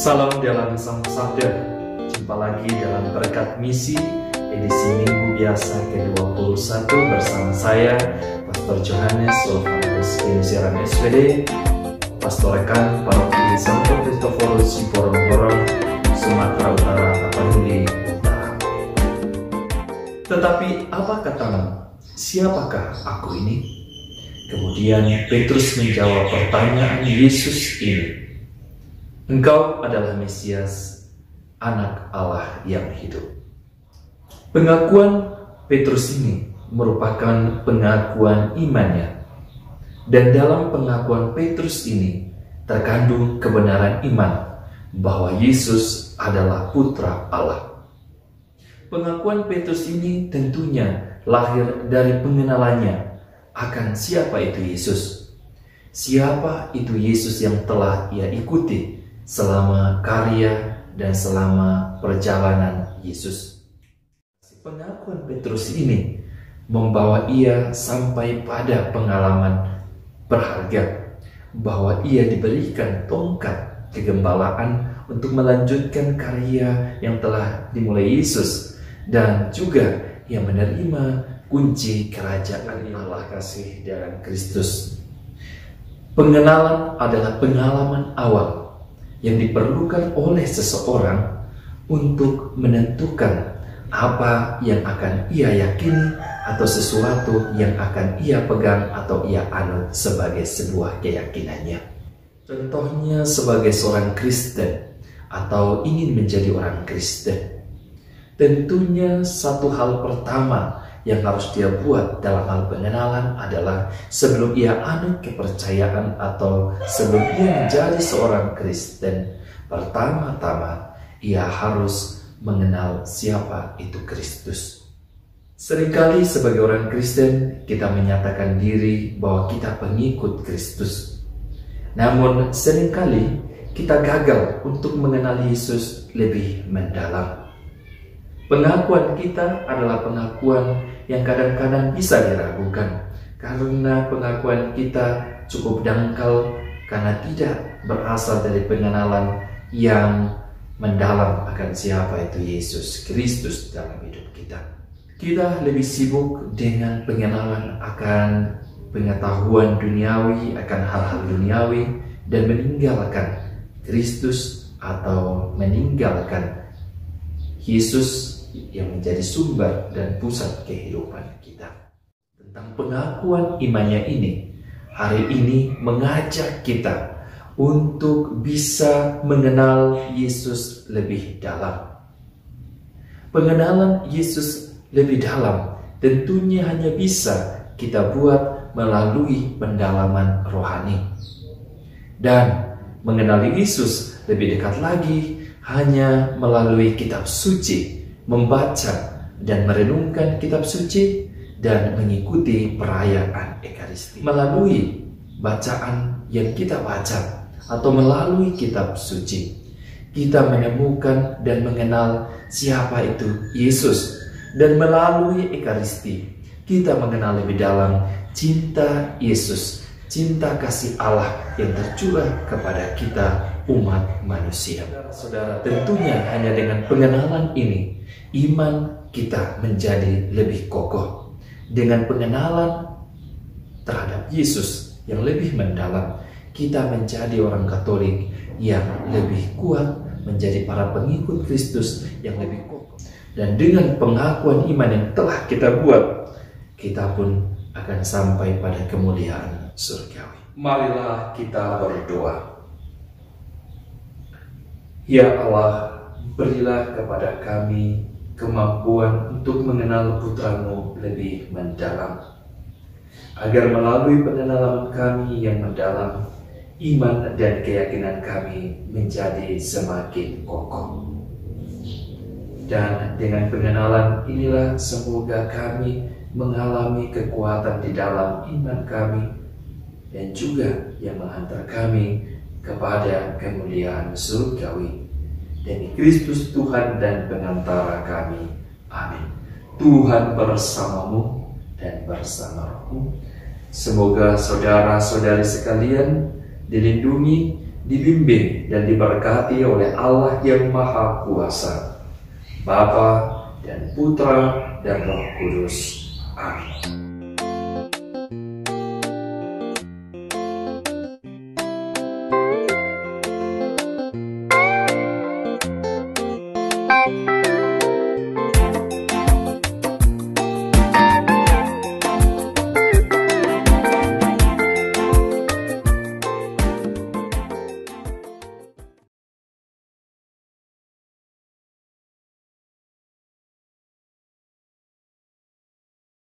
Salam dalam Sang Sabda. Jumpa lagi dalam Berkat Misi edisi Minggu Biasa ke-21 bersama saya, Pastor Johannes Solvanus Inisiaran SPD, Pastor rekan Paroki Santo Kristoforus Siporong-Porong, Sumatera Utara, Tapanuli Utara. Tetapi apa katamu? Siapakah aku ini? Kemudian Petrus menjawab pertanyaan Yesus ini. Engkau adalah Mesias, Anak Allah yang hidup. Pengakuan Petrus ini merupakan pengakuan imannya. Dan dalam pengakuan Petrus ini terkandung kebenaran iman bahwa Yesus adalah Putra Allah. Pengakuan Petrus ini tentunya lahir dari pengenalannya akan siapa itu Yesus. Siapa itu Yesus yang telah ia ikuti selama karya dan selama perjalanan Yesus. Pengakuan Petrus ini membawa ia sampai pada pengalaman berharga bahwa ia diberikan tongkat kegembalaan untuk melanjutkan karya yang telah dimulai Yesus, dan juga ia menerima kunci kerajaan Allah kasih dalam Kristus. Pengenalan adalah pengalaman awal yang diperlukan oleh seseorang untuk menentukan apa yang akan ia yakini atau sesuatu yang akan ia pegang atau ia anut sebagai sebuah keyakinannya. Contohnya sebagai seorang Kristen atau ingin menjadi orang Kristen, tentunya satu hal pertama yang harus dia buat dalam hal pengenalan adalah sebelum ia anut kepercayaan atau sebelum ia menjadi seorang Kristen, pertama-tama ia harus mengenal siapa itu Kristus. Seringkali sebagai orang Kristen kita menyatakan diri bahwa kita pengikut Kristus. Namun seringkali kita gagal untuk mengenal Yesus lebih mendalam. Pengakuan kita adalah pengakuan yang kadang-kadang bisa diragukan karena pengakuan kita cukup dangkal karena tidak berasal dari pengenalan yang mendalam akan siapa itu Yesus Kristus dalam hidup kita. Kita lebih sibuk dengan pengenalan akan pengetahuan duniawi, akan hal-hal duniawi, dan meninggalkan Kristus atau meninggalkan Yesus yang menjadi sumber dan pusat kehidupan kita. Tentang pengakuan imannya ini, hari ini mengajak kita untuk bisa mengenal Yesus lebih dalam. Pengenalan Yesus lebih dalam tentunya hanya bisa kita buat melalui pendalaman rohani. Dan mengenali Yesus lebih dekat lagi hanya melalui kitab suci, membaca dan merenungkan kitab suci dan mengikuti perayaan Ekaristi. Melalui bacaan yang kita baca atau melalui kitab suci, kita menemukan dan mengenal siapa itu Yesus. Dan melalui Ekaristi, kita mengenal lebih dalam cinta Yesus, cinta kasih Allah yang tercurah kepada kita umat manusia. Saudara, tentunya hanya dengan pengenalan ini iman kita menjadi lebih kokoh. Dengan pengenalan terhadap Yesus yang lebih mendalam, kita menjadi orang Katolik yang lebih kuat, menjadi para pengikut Kristus yang lebih kokoh. Dan dengan pengakuan iman yang telah kita buat, kita pun akan sampai pada kemuliaan surgawi. Marilah kita berdoa. Ya Allah, berilah kepada kami kemampuan untuk mengenal Putra-Mu lebih mendalam, agar melalui pengenalan kami yang mendalam, iman dan keyakinan kami menjadi semakin kokoh. Dan dengan pengenalan inilah semoga kami mengalami kekuatan di dalam iman kami, dan juga yang menghantar kami kepada kemuliaan surgawi. Demi Kristus Tuhan dan pengantara kami. Amin. Tuhan bersamamu dan bersama rohmu. Semoga saudara-saudari sekalian dilindungi dibimbing dan diberkati oleh Allah yang Maha Kuasa, Bapa dan Putra dan Roh Kudus. Amin.